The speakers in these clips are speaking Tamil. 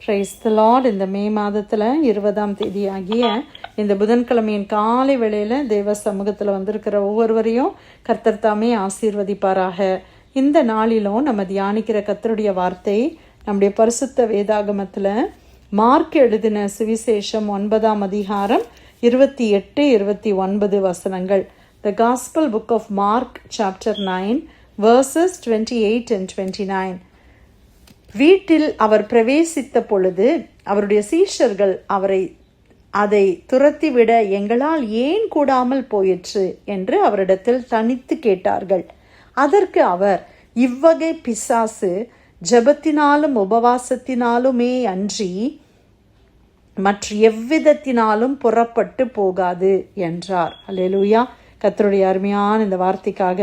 Praise the Lord. இந்த மே மாதத்தில் 20ஆம் தேதி ஆகிய இந்த புதன்கிழமையின் காலை வேளையில் தேவ சமூகத்தில் வந்திருக்கிற ஒவ்வொருவரையும் கர்த்தர் தாமே ஆசீர்வதிப்பாராக. இந்த நாளிலும் நம்ம தியானிக்கிற கர்த்தருடைய வார்த்தை நம்முடைய பரிசுத்த வேதாகமத்தில் மார்க் எழுதின சுவிசேஷம் 9ஆம் அதிகாரம் 28, 29 வசனங்கள். The Gospel Book of Mark chapter 9 verses 28 and 29. வீட்டில் அவர் பிரவேசித்த பொழுது அவருடைய சீஷர்கள் அதை துரத்திவிட எங்களால் ஏன் கூடாமல் போயிற்று என்று அவரிடத்தில் தனித்து கேட்டார்கள். அதற்கு அவர், இவ்வகை பிசாசு ஜெபத்தினாலும் உபவாசத்தினாலுமே அன்றி மற்ற எவ்விதத்தினாலும் புறப்பட்டு போகாது என்றார். அல்லேலூயா. கர்த்தருடைய அருமையான இந்த வார்த்தைக்காக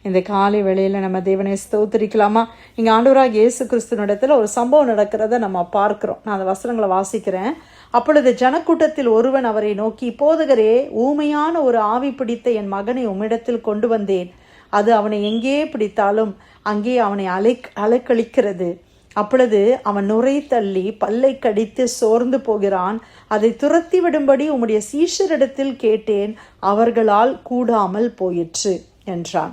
இந்த காலை வேளையில் நம்ம தேவனை ஸ்தோத்திரிக்கலாமா? இங்கே ஆண்டவராக இயேசு கிறிஸ்துவினிடத்தில் ஒரு சம்பவம் நடக்கிறத நம்ம பார்க்கிறோம். நான் அந்த வசனங்களை வாசிக்கிறேன். அப்பொழுது ஜனக்கூட்டத்தில் ஒருவன் அவரை நோக்கி, போதகரே, ஊமையான ஒரு ஆவி பிடித்த என் மகனை உம்மிடத்தில் கொண்டு வந்தேன். அது அவனை எங்கே பிடித்தாலும் அங்கே அவனை அலைக்கழிக்கிறது. அப்பொழுது அவன் நுரை தள்ளி பல்லை கடித்து சோர்ந்து போகிறான். அதை துரத்தி விடும்படி உம்முடைய சீஷரிடத்தில் கேட்டேன், அவர்களால் கூடாமல் போயிற்று என்றான்.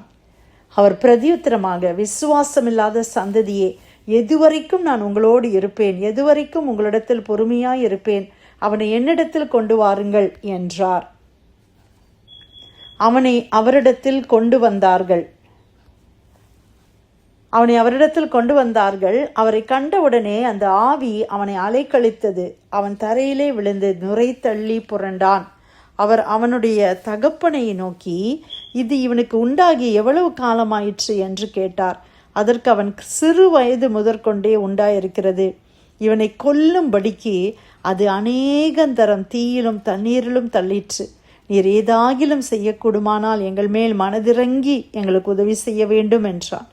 அவர் பிரதியுத்தரமாக, விசுவாசமில்லாத சந்ததியே, எதுவரைக்கும் நான் உங்களோடு இருப்பேன்? எதுவரைக்கும் உங்களிடத்தில் பொறுமையாய் இருப்பேன்? அவனை என்னிடத்தில் கொண்டு வாருங்கள் என்றார். அவனை அவரிடத்தில் கொண்டு வந்தார்கள். அவரை கண்டவுடனே அந்த ஆவி அவனை அலைக்கழித்தது. அவன் தரையிலே விழுந்து நுரை தள்ளி புரண்டான். அவர் அவனுடைய தகப்பனை நோக்கி, இது இவனுக்கு உண்டாகி எவ்வளவு காலமாயிற்று என்று கேட்டார். அதற்கு அவன், சிறு வயது முதற்கொண்டே உண்டாயிருக்கிறது. இவனை கொல்லும்படிக்கு அது அநேகந்தரம் தீயிலும் தண்ணீரிலும் தள்ளிற்று. நீர் ஏதாகிலும் செய்யக்கூடுமானால் எங்கள் மேல் மனதிறங்கி எங்களுக்கு உதவி செய்ய வேண்டும் என்றான்.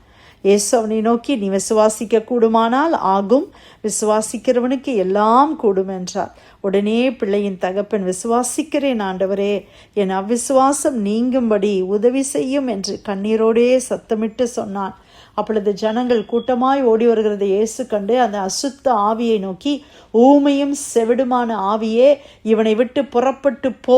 இயேசு அவனை நோக்கி, நீ விசுவாசிக்க கூடுமானால் ஆகும், விசுவாசிக்கிறவனுக்கு எல்லாம் கூடும் என்றார். உடனே பிள்ளையின் தகப்பன், விசுவாசிக்கிறேன் ஆண்டவரே, என் அவ்விசுவாசம் நீங்கும்படி உதவி செய்யும் என்று கண்ணீரோடே சத்தமிட்டு சொன்னான். அப்பொழுது ஜனங்கள் கூட்டமாய் ஓடி வருகிறதை இயேசு கண்டு அந்த அசுத்த ஆவியை நோக்கி, ஊமையும் செவிடுமான ஆவியே, இவனை விட்டு புறப்பட்டு போ,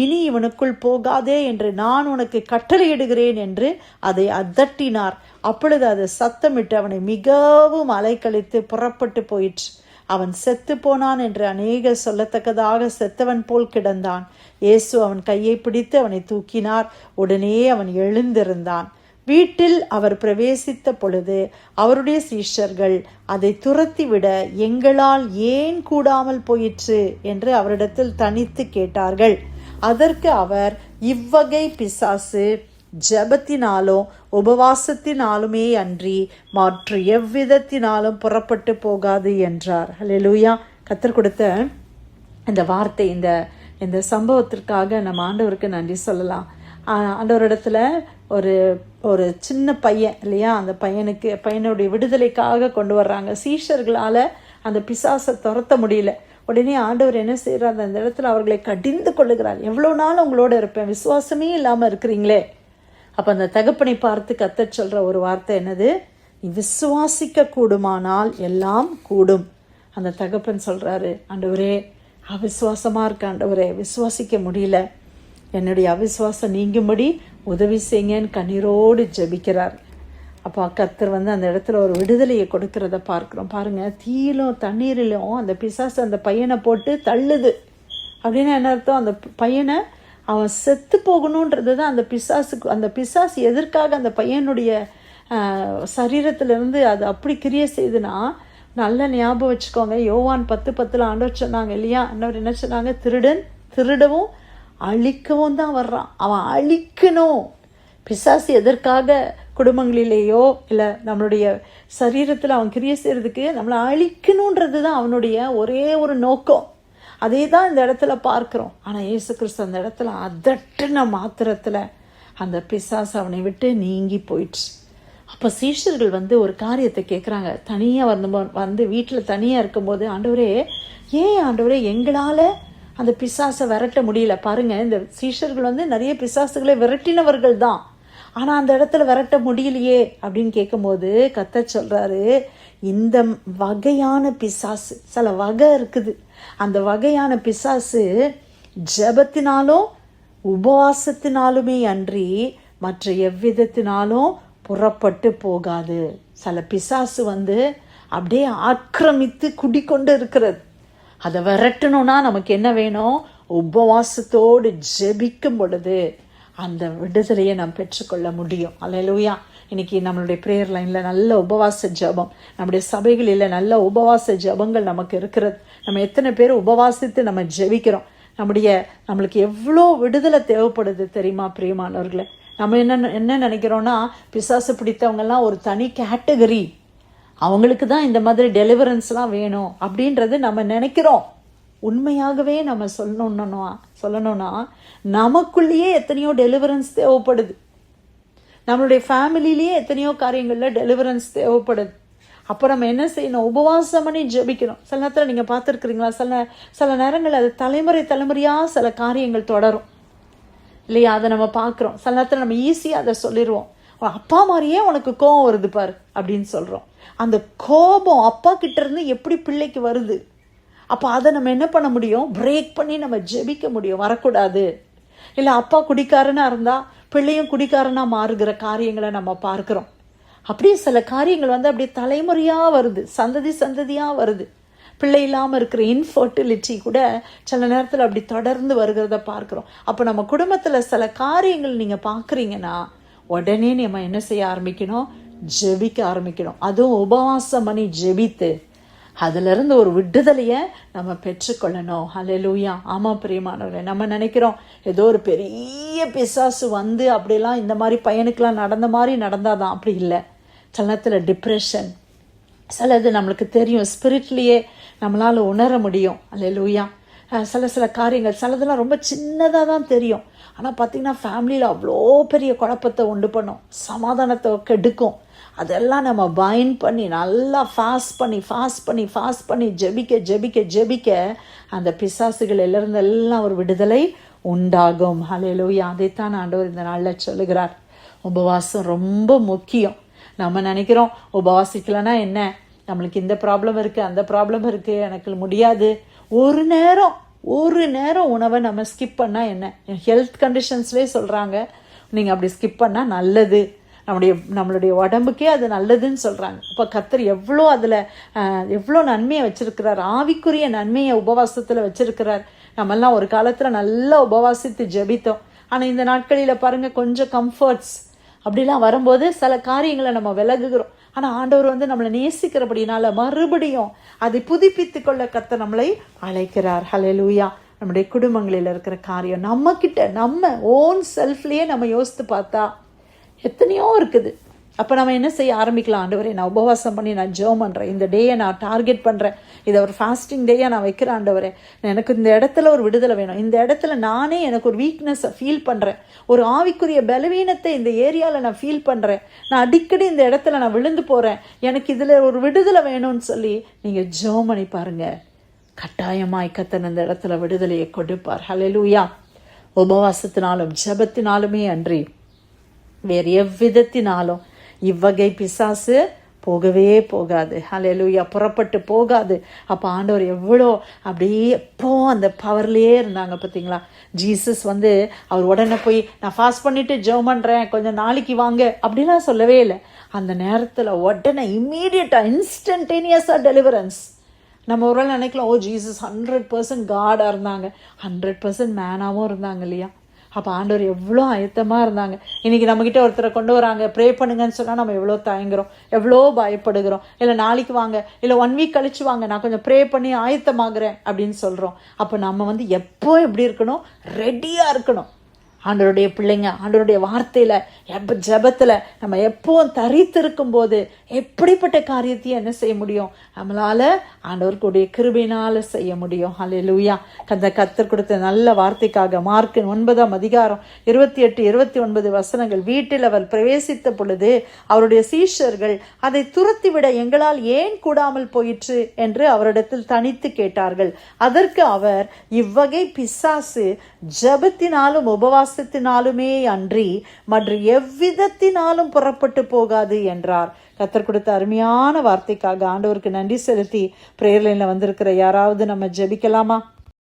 இனி இவனுக்குள் போகாதே என்று நான் உனக்கு கட்டளையிடுகிறேன் என்று அதை அதட்டினார். அப்பொழுது அது சத்தமிட்டு அவனை மிகவும் அலைக்கழித்து புறப்பட்டு போயிற்று. அவன் செத்து போனான் என்று அநேகர் சொல்லத்தக்கதாக செத்தவன் போல் கிடந்தான். இயேசு அவன் கையை பிடித்து அவனை தூக்கினார். உடனே அவன் எழுந்திருந்தான். வீட்டில் அவர் பிரவேசித்த பொழுது அவருடைய சீஷர்கள் அதை துரத்திவிட எங்களால் ஏன் கூடாமல் போயிற்று என்று அவரிடத்தில் தனித்து கேட்டார்கள். அதற்கு அவர், இவ்வகை பிசாசு ஜெபத்தினாலும் உபவாசத்தினாலுமே அன்றி மற்ற எவ்விதத்தினாலும் புறப்பட்டு போகாது என்றார். அல்லேலூயா. கர்த்தர் கொடுத்த இந்த வார்த்தை, இந்த சம்பவத்திற்காக நம்ம ஆண்டவருக்கு நன்றி சொல்லலாம். ஆண்டவரிடத்துல ஒரு சின்ன பையன் இல்லையா, அந்த பையனுடைய விடுதலைக்காக கொண்டு வர்றாங்க. சீஷர்களால் அந்த பிசாசை துரத்த முடியல. உடனே ஆண்டவர் என்ன செய்கிறார், அந்த இடத்துல அவர்களை கடிந்து கொள்ளுகிறார். எவ்வளோ நாள் உங்களோட இருப்பேன், விசுவாசமே இல்லாமல் இருக்கிறீங்களே. அப்போ அந்த தகப்பனை பார்த்து கர்த்தர் சொல்கிற ஒரு வார்த்தை என்னது, விசுவாசிக்க கூடுமானால் எல்லாம் கூடும். அந்த தகப்பன் சொல்கிறாரு, ஆண்டவரே, அவிசுவாசமாக இருக்க ஆண்டவரே, விசுவாசிக்க முடியல, என்னுடைய அவிசுவாசம் நீங்கும்படி உதவி செய்யுங்கன்னு கண்ணீரோடு ஜெபிக்கிறார். அப்போ கர்த்தர் அந்த இடத்துல ஒரு விடுதலையை கொடுக்கறத பார்க்குறோம். பாருங்கள், தீயிலும் தண்ணீரிலும் அந்த பிசாசு அந்த பையனை போட்டு தள்ளுது. அப்படின்னு என்ன அர்த்தம்? அந்த பையனை அவன் செத்து போகணுன்றது தான் அந்த பிசாசு எதற்காக அந்த பையனுடைய சரீரத்திலிருந்து அது அப்படி கிரியை செய்துன்னா, நல்ல ஞாபகம் வச்சுக்கோங்க. யோவான் 10:10 ஆண்டவர் சொன்னாங்க இல்லையா, ஆண்டவர் என்ன சொன்னாங்க, திருடவும் அழிக்கவும் தான் வர்றான், அவன் அழிக்கணும். பிசாசு எதற்காக குடும்பங்களிலேயோ இல்லை நம்மளுடைய சரீரத்தில் அவன் கிரியை செய்கிறதுக்கு நம்மளை அழிக்கணுன்றது தான் அவனுடைய ஒரே ஒரு நோக்கம். அதே தான் இந்த இடத்துல பார்க்குறோம். ஆனால் இயேசு கிறிஸ்து அந்த இடத்துல அதட்டின மாத்திரத்தில் அந்த பிசாசு அவனை விட்டு நீங்கி போயிடுச்சு. அப்போ சீஷர்கள் ஒரு காரியத்தை கேட்குறாங்க. தனியாக வந்து வீட்டில் தனியாக இருக்கும்போது, ஆண்டவரே, ஏன் ஆண்டவரே எங்களால் அந்த பிசாசை விரட்ட முடியல? பாருங்கள், இந்த சீஷர்கள் நிறைய பிசாசுகளை விரட்டினவர்கள் தான். ஆனால் அந்த இடத்துல விரட்ட முடியலையே அப்படின்னு கேட்கும்போது கர்த்தர் சொல்கிறாரு, இந்த வகையான பிசாசு, சில வகை இருக்குது, அந்த வகையான பிசாசு ஜெபத்தினாலும் உபவாசத்தினாலுமே அன்றி மற்ற எவ்விதத்தினாலும் புறப்பட்டு போகாது. சில பிசாசு அப்படியே ஆக்கிரமித்து குடிக்கொண்டு இருக்கிறது. அதை விரட்டணும்னா நமக்கு என்ன வேணும்? உபவாசத்தோடு ஜெபிக்கும் பொழுது அந்த விடுதலையை நாம் பெற்றுக்கொள்ள முடியும். அல்லேலூயா. இன்னைக்கு நம்மளுடைய ப்ரேயர் லைனில் நல்ல உபவாச ஜபம், நம்முடைய சபைகளில் நல்ல உபவாச ஜபங்கள் நமக்கு இருக்கிறது. நம்ம எத்தனை பேர் உபவாசித்து நம்ம ஜெபிக்கிறோம்? நம்மளுக்கு எவ்வளோ விடுதலை தேவைப்படுது தெரியுமா பிரியமானவர்களே? நம்ம என்ன நினைக்கிறோன்னா, பிசாசு பிடித்தவங்கெல்லாம் ஒரு தனி கேட்டகரி, அவங்களுக்கு தான் இந்த மாதிரி டெலிவரன்ஸ்லாம் வேணும் அப்படின்றது நம்ம நினைக்கிறோம். உண்மையாகவே நம்ம சொல்லணும்னா நமக்குள்ளேயே எத்தனையோ டெலிவரன்ஸ் தேவைப்படுது. நம்மளுடைய ஃபேமிலிலேயே எத்தனையோ காரியங்களில் டெலிவரன்ஸ் தேவைப்படுது. அப்போ நம்ம என்ன செய்யணும்? உபவாசம் பண்ணி ஜெபிக்கணும். சில நேரத்தில் நீங்கள் பார்த்துருக்குறீங்களா, சில நேரங்கள் அது தலைமுறையாக சில காரியங்கள் தொடரும் இல்லையா? அதை நம்ம பார்க்குறோம். சில நேரத்தில் நம்ம ஈஸியாக அதை சொல்லிடுவோம். அப்பா மாதிரியே உனக்கு கோபம் வருது பாரு அப்படின்னு சொல்கிறோம். அந்த கோபம் அப்பா கிட்ட இருந்து எப்படி பிள்ளைக்கு வருது? அப்போ அதை நம்ம என்ன பண்ண முடியும்? பிரேக் பண்ணி நம்ம ஜெபிக்க முடியும். வரக்கூடாது. இல்லை அப்பா குடிக்காரனாக இருந்தால் பிள்ளையும் குடிக்காரனாக மாறுகிற காரியங்களை நம்ம பார்க்குறோம். அப்படியே சில காரியங்கள் அப்படியே தலைமுறையாக வருது, சந்ததியாக வருது. பிள்ளை இல்லாமல் இருக்கிற இன்ஃபர்டிலிட்டி கூட சில நேரத்தில் அப்படி தொடர்ந்து வருகிறத பார்க்குறோம். அப்போ நம்ம குடும்பத்தில் சில காரியங்கள் நீங்கள் பார்க்குறீங்கன்னா உடனே நம்ம என்ன செய்ய ஆரம்பிக்கணும்? ஜெபிக்க ஆரம்பிக்கணும். அதுவும் உபவாசம் பண்ணி ஜெபித்து அதிலிருந்து ஒரு விடுதலையை நம்ம பெற்றுக்கொள்ளணும். ஹல்லேலூயா. ஆமாம் பிரியமானவர்களே, நம்ம நினைக்கிறோம் ஏதோ ஒரு பெரிய பிசாசு அப்படிலாம் இந்த மாதிரி பையனுக்கெல்லாம் நடந்த மாதிரி நடந்தாதான். அப்படி இல்லை. சில நேரத்தில் டிப்ரெஷன், சிலது நம்மளுக்கு தெரியும், ஸ்பிரிட்லேயே நம்மளால் உணர முடியும். ஹல்லேலூயா. சில காரியங்கள் சிலதெல்லாம் ரொம்ப சின்னதாக தான் தெரியும். ஆனால் பார்த்திங்கன்னா ஃபேமிலியில் அவ்வளோ பெரிய குழப்பத்தை உண்டு பண்ணும், சமாதானத்தை கெடுக்கும். அதெல்லாம் நம்ம பைண்ட் பண்ணி நல்லா ஃபாஸ்ட் பண்ணி ஜெபிக்க அந்த பிசாசுகள் எல்லாம் ஒரு விடுதலை உண்டாகும். ஹல்லேலூயா. அதைத்தான் ஆண்டவர் இந்த நாளில் சொல்லுகிறார். உபவாசம் ரொம்ப முக்கியம். நம்ம நினைக்கிறோம் உபவாசிக்கலன்னா என்ன, நம்மளுக்கு இந்த ப்ராப்ளம் இருக்குது, அந்த ப்ராப்ளம் இருக்குது, எனக்கு முடியாது. ஒரு நேரம் உணவை நம்ம ஸ்கிப் பண்ணால் என்ன? ஹெல்த் கண்டிஷன்ஸ்லேயே சொல்கிறாங்க, நீங்கள் அப்படி ஸ்கிப் பண்ணால் நல்லது, நம்மளுடைய உடம்புக்கே அது நல்லதுன்னு சொல்கிறாங்க. இப்போ கர்த்தர் எவ்வளோ நன்மையை வச்சுருக்கிறார், ஆவிக்குரிய நன்மையை உபவாசத்தில் வச்சுருக்கிறார். நம்மெல்லாம் ஒரு காலத்தில் நல்லா உபவாசித்து ஜெபித்தோம். ஆனால் இந்த நாட்களில் பாருங்கள், கொஞ்சம் கம்ஃபர்ட்ஸ் அப்படிலாம் வரும்போது சில காரியங்களை நம்ம விலகுகிறோம். ஆனால் ஆண்டவர் நம்மளை நேசிக்கிறபடினால மறுபடியும் அதை புதுப்பித்து கொள்ள கர்த்தர் நம்மளை அழைக்கிறார். ஹல்லேலூயா. நம்முடைய குடும்பங்களில் இருக்கிற காரியம் நம்ம ஓன் செல்ஃப்லேயே நம்ம யோசித்து பார்த்தா எத்தனையோ இருக்குது. அப்போ நம்ம என்ன செய்ய ஆரம்பிக்கலாம்? ஆண்டவரே, நான் உபவாசம் பண்ணி நான் ஜெபம் பண்ணுறேன், இந்த டேயை நான் டார்கெட் பண்ணுறேன், இதை ஒரு ஃபாஸ்டிங் டேயாக நான் வைக்கிறேன். ஆண்டவரே, எனக்கு இந்த இடத்துல ஒரு விடுதலை வேணும், இந்த இடத்துல நானே எனக்கு ஒரு வீக்னஸை ஃபீல் பண்ணுறேன், ஒரு ஆவிக்குரிய பலவீனத்தை இந்த ஏரியாவில் நான் ஃபீல் பண்ணுறேன், நான் அடிக்கடி இந்த இடத்துல நான் விழுந்து போகிறேன், எனக்கு இதில் ஒரு விடுதலை வேணும்னு சொல்லி நீங்கள் ஜெபம் பண்ணி பாருங்கள். கட்டாயமாய் கர்த்தர் இந்த இடத்துல விடுதலையை கொடுப்பார். ஹல்லேலூயா. உபவாசத்தினாலும் ஜெபத்தினாலுமே அன்றி வேறு எவ்விதத்தினாலும் இவ்வகை பிசாசு போகவே போகாது. ஹல்லேலூயா. புறப்பட்டு போகாது. அப்போ ஆண்டவர் எவ்வளோ அப்படியே எப்போ அந்த பவர்லேயே இருந்தாங்க பார்த்தீங்களா? ஜீசஸ் அவர் உடனே போய் நான் ஃபாஸ்ட் பண்ணிவிட்டு ஜெபம் பண்ணுறேன், கொஞ்சம் நாளைக்கு வாங்க அப்படிலாம் சொல்லவே இல்லை. அந்த நேரத்தில் உடனே இம்மீடியட்டாக இன்ஸ்டன்டேனியஸாக டெலிவரன்ஸ். நம்ம ஒரு நாள் நினைக்கலாம், ஜீசஸ் 100% காடாக இருந்தாங்க, 100% மேனாகவும் இருந்தாங்க இல்லையா? அப்போ ஆண்டவர் எவ்வளோ ஆயத்தமாக இருந்தாங்க. இன்றைக்கி நம்மக்கிட்ட ஒருத்தரை கொண்டு வராங்க, ப்ரே பண்ணுங்கன்னு சொன்னால் நம்ம எவ்வளோ தயங்குறோம், எவ்வளோ பயப்படுகிறோம். இல்லை நாளைக்கு வாங்க, இல்லை 1 வீக் கழிச்சு வாங்க, நான் கொஞ்சம் ப்ரே பண்ணி ஆயத்தமாகறேன் அப்படின்னு சொல்கிறோம். அப்போ நம்ம எப்போ எப்படி இருக்கணும்? ரெடியாக இருக்கணும். ஆண்டவருடைய பிள்ளைங்க ஆண்டவருடைய வார்த்தையில் ஜெபத்தில் நம்ம எப்பவும் தரித்திருக்கும் போது எப்படிப்பட்ட காரியத்தையும் என்ன செய்ய முடியும்? நம்மளால் ஆண்டவருக்குடைய கிருபையினால் செய்ய முடியும். ஹல்லேலூயா. அந்த கர்த்தர் கொடுத்த நல்ல வார்த்தைக்காக மார்க் 9:28-29 வீட்டில் அவர் பிரவேசித்த பொழுது அவருடைய சீஷர்கள் அதை துரத்திவிட எங்களால் ஏன் கூடாமல் போயிற்று என்று அவரிடத்தில் தனித்து கேட்டார்கள். அதற்கு அவர், இவ்வகை பிசாசு ஜெபத்தினாலும் உபவாசத்தினாலுமே அன்றி மற்ற எவ்விதத்தினாலும் புறப்பட்டு போகாது என்றார். கர்த்தர் கொடுத்த அருமையான வார்த்தைக்காக ஆண்டவருக்கு நன்றி செலுத்தி பிரேயர் லைனில் வந்திருக்கிற யாராவது நம்ம ஜெபிக்கலாமா?